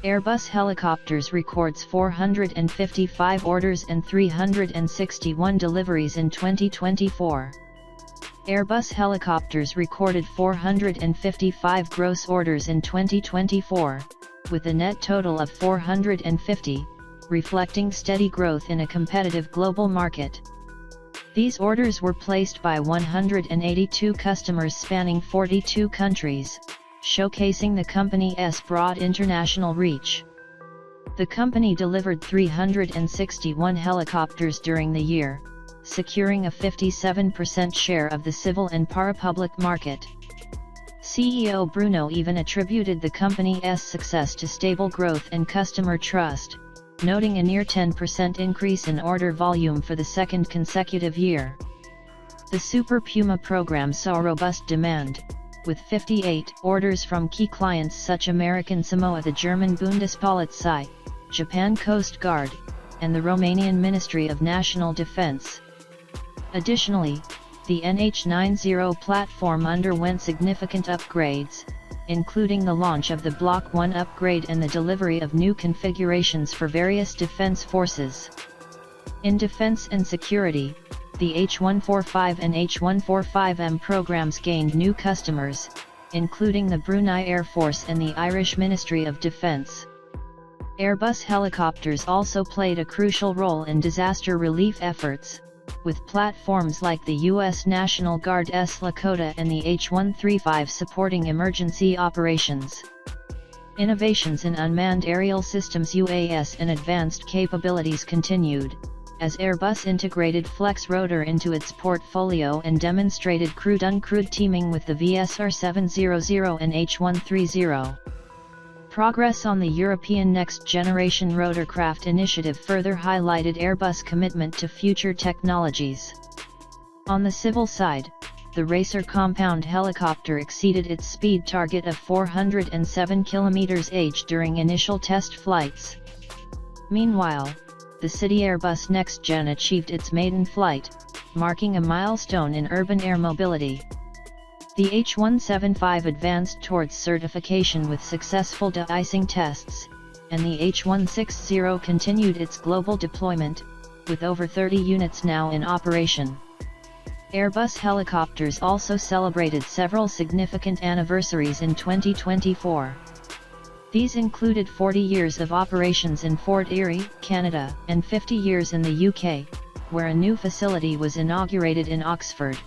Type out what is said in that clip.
Airbus Helicopters records 455 orders and 361 deliveries in 2024. Airbus Helicopters recorded 455 gross orders in 2024, with a net total of 450, reflecting steady growth in a competitive global market. These orders were placed by 182 customers spanning 42 countries, showcasing the company's broad international reach. The company delivered 361 helicopters during the year, securing a 57% share of the civil and parapublic market. CEO Bruno Even attributed the company's success to stable growth and customer trust, noting a near 10% increase in order volume for the second consecutive year. The Super Puma program saw robust demand, with 58 orders from key clients such American Samoa, the German Bundespolizei, Japan Coast Guard, and the Romanian Ministry of National Defense. Additionally, the NH90 platform underwent significant upgrades, including the launch of the Block 1 upgrade and the delivery of new configurations for various defense forces. In defense and security, the H145 and H145M programs gained new customers, including the Brunei Air Force and the Irish Ministry of Defence. Airbus Helicopters also played a crucial role in disaster relief efforts, with platforms like the U.S. National Guard's Lakota and the H135 supporting emergency operations. Innovations in unmanned aerial systems UAS and advanced capabilities continued, as Airbus integrated flex rotor into its portfolio and demonstrated crewed-uncrewed teaming with the VSR-700 and H130. Progress on the European next-generation rotorcraft initiative further highlighted Airbus' commitment to future technologies. On the civil side, the Racer compound helicopter exceeded its speed target of 407 km/h during initial test flights. Meanwhile, the City Airbus NextGen achieved its maiden flight, marking a milestone in urban air mobility. The H175 advanced towards certification with successful de-icing tests, and the H160 continued its global deployment, with over 30 units now in operation. Airbus Helicopters also celebrated several significant anniversaries in 2024. These included 40 years of operations in Fort Erie, Canada, and 50 years in the UK, where a new facility was inaugurated in Oxford.